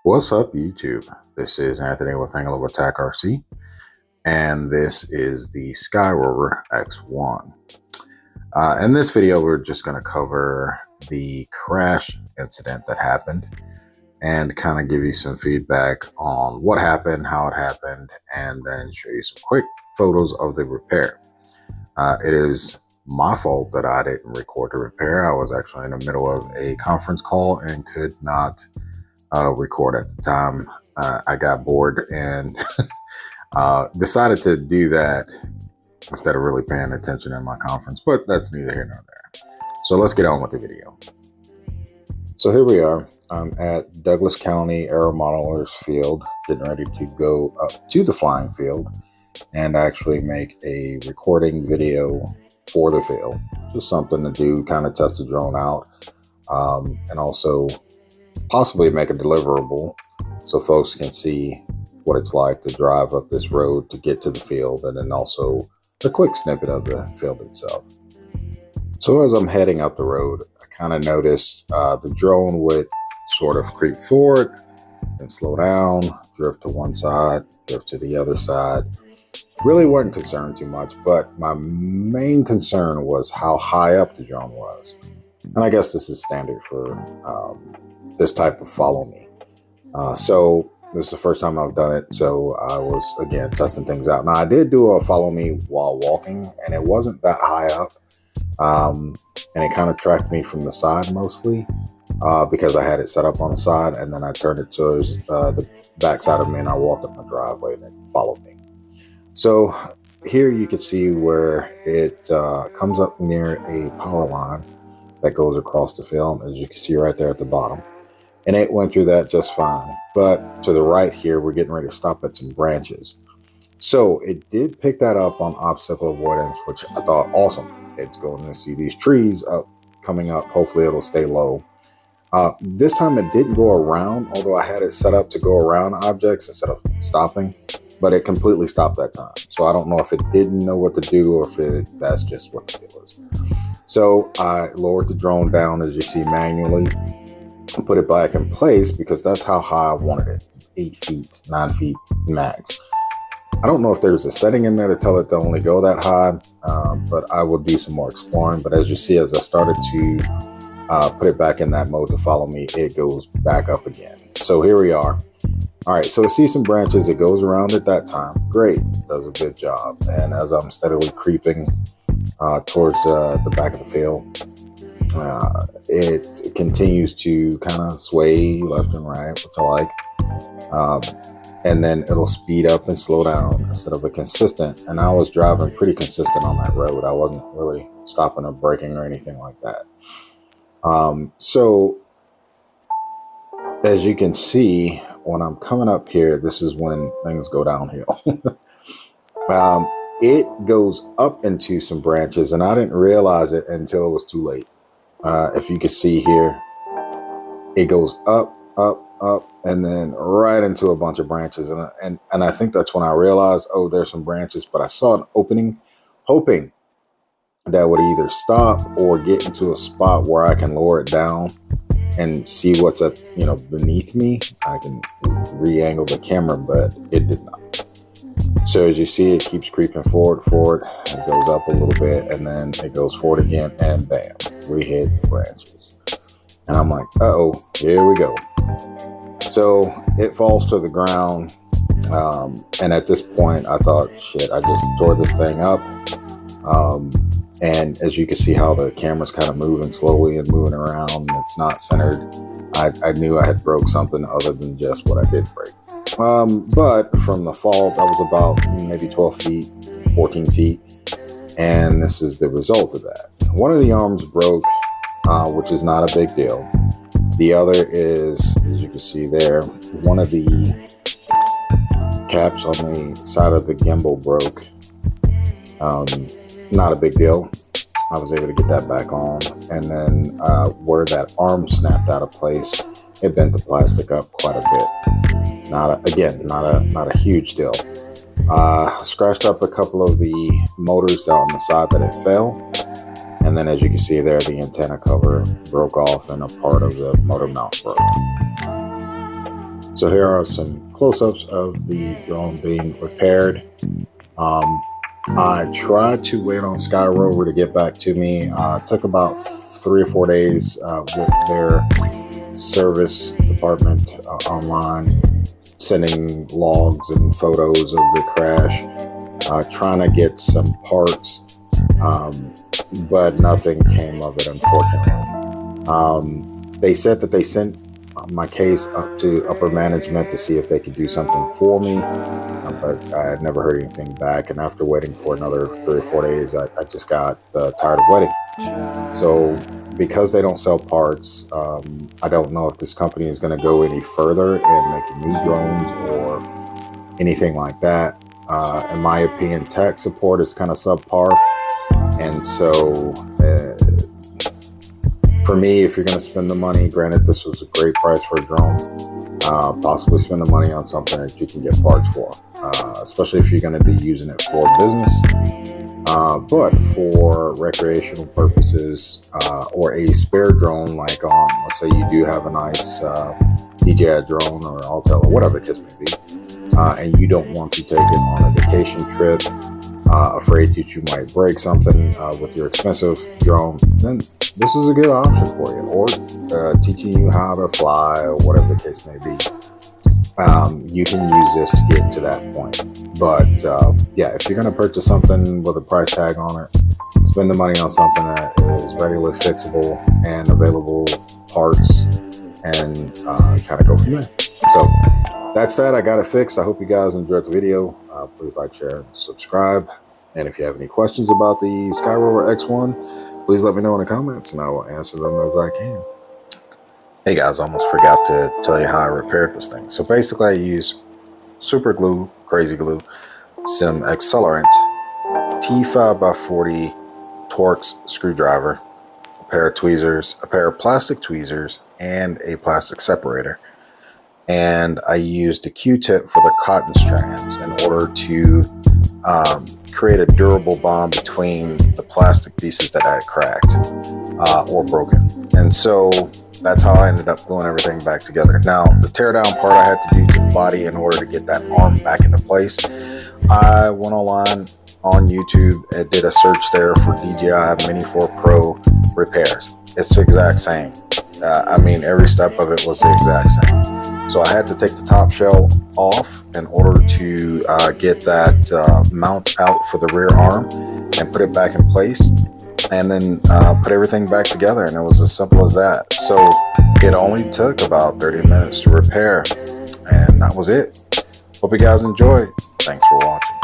What's up, YouTube? This is Anthony with Angle of Attack RC, and this is the Skyrover X1. In this video, we're just going to cover the crash incident that happened and kind of give you some feedback on what happened, how it happened, and then show you some quick photos of the repair. It is my fault that I didn't record the repair. I was actually in the middle of a conference call and could not record at the time. I got bored and decided to do that instead of really paying attention in my conference, but that's neither here nor there. So let's get on with the video. So here we are. I'm at Douglas County Aero Modelers Field, getting ready to go up to the flying field and actually make a recording video for the field. Just something to do, kind of test the drone out, and also possibly make a deliverable so folks can see what it's like to drive up this road to get to the field, and then also a quick snippet of the field itself. So as I'm heading up the road, I kind of noticed the drone would sort of creep forward and slow down, drift to one side, drift to the other side. Really wasn't concerned too much, but my main concern was how high up the drone was. And I guess this is standard for this type of follow me. So this is the first time I've done it. So I was, again, testing things out. Now I did do a follow me while walking, and it wasn't that high up. And it kind of tracked me from the side mostly because I had it set up on the side, and then I turned it towards the back side of me and I walked up my driveway and it followed me. So here you can see where it comes up near a power line that goes across the field, as you can see right there at the bottom. And it went through that just fine. But to the right here, we're getting ready to stop at some branches. So it did pick that up on obstacle avoidance, which I thought awesome. It's going to see these trees coming up. Hopefully it'll stay low. This time it didn't go around, although I had it set up to go around objects instead of stopping. But it completely stopped that time. So I don't know if it didn't know what to do or if that's just what it was. So I lowered the drone down, as you see, manually, and put it back in place because that's how high I wanted it, 8 feet, 9 feet max. I don't know if there's a setting in there to tell it to only go that high, but I will do some more exploring. But as you see, as I started to put it back in that mode to follow me, it goes back up again. So here we are. All right, so I see some branches. It goes around at that time. Great, does a good job. And as I'm steadily creeping towards the back of the field, it continues to kind of sway left and right, which I like. And then it'll speed up and slow down instead of a consistent. And I was driving pretty consistent on that road. I wasn't really stopping or braking or anything like that. So as you can see, when I'm coming up here, this is when things go downhill. It goes up into some branches, and I didn't realize it until it was too late. If you can see here, it goes up, up, up, and then right into a bunch of branches. And I think that's when I realized, oh, there's some branches, but I saw an opening, hoping that would either stop or get into a spot where I can lower it down and see what's at, beneath me. I can re-angle the camera, but it did not. So as you see, it keeps creeping forward. It goes up a little bit, and then it goes forward again, and bam, we hit branches. And I'm like, uh-oh, here we go. So it falls to the ground. And at this point, I thought, shit, I just tore this thing up. And as you can see how the camera's kind of moving slowly and moving around, it's not centered. I knew I had broke something other than just what I did break. But from the fall, that was about maybe 12 feet, 14 feet. And this is the result of that. One of the arms broke, which is not a big deal. The other is, as you can see there, one of the caps on the side of the gimbal broke. Not a big deal. I was able to get that back on. And then where that arm snapped out of place, it bent the plastic up quite a bit. Not a huge deal. Scratched up a couple of the motors on the side that it fell. And then as you can see there, the antenna cover broke off and a part of the motor mount broke. So here are some close-ups of the drone being repaired. I tried to wait on Skyrover to get back to me. It took about 3 or 4 days with their service department online, sending logs and photos of the crash, trying to get some parts, but nothing came of it, unfortunately. They said that they sent my case up to upper management to see if they could do something for me, but I had never heard anything back. And after waiting for another 3 or 4 days, I just got tired of waiting. So because they don't sell parts, I don't know if this company is going to go any further in making new drones or anything like that. In my opinion, tech support is kind of subpar. And so for me, if you're going to spend the money, granted, this was a great price for a drone, possibly spend the money on something that you can get parts for, especially if you're going to be using it for business. But for recreational purposes, or a spare drone, like on, let's say you do have a nice DJI drone or Altel or whatever the case may be, and you don't want to take it on a vacation trip, afraid that you might break something with your expensive drone, then this is a good option for you. Or teaching you how to fly or whatever the case may be. You can use this to get to that point. But yeah, if you're going to purchase something with a price tag on it, spend the money on something that is readily fixable and available parts, and kind of go from there. So that's that. I got it fixed. I hope you guys enjoyed the video. Please like, share, and subscribe. And if you have any questions about the Skyrover X1, please let me know in the comments and I will answer them as I can. Hey guys, I almost forgot to tell you how I repaired this thing. So basically I use super glue, crazy glue, some accelerant, T5x40 Torx screwdriver, a pair of tweezers, a pair of plastic tweezers, and a plastic separator. And I used a Q-tip for the cotton strands in order to create a durable bond between the plastic pieces that I had cracked or broken. And so that's how I ended up gluing everything back together. Now, the tear down part I had to do to the body in order to get that arm back into place. I went online on YouTube and did a search there for DJI Mini 4 Pro repairs. It's the exact same. I mean, every step of it was the exact same. So I had to take the top shell off in order to get that mount out for the rear arm and put it back in place, and then put everything back together, and it was as simple as that. So it only took about 30 minutes to repair, and that was it. Hope you guys enjoyed. Thanks for watching.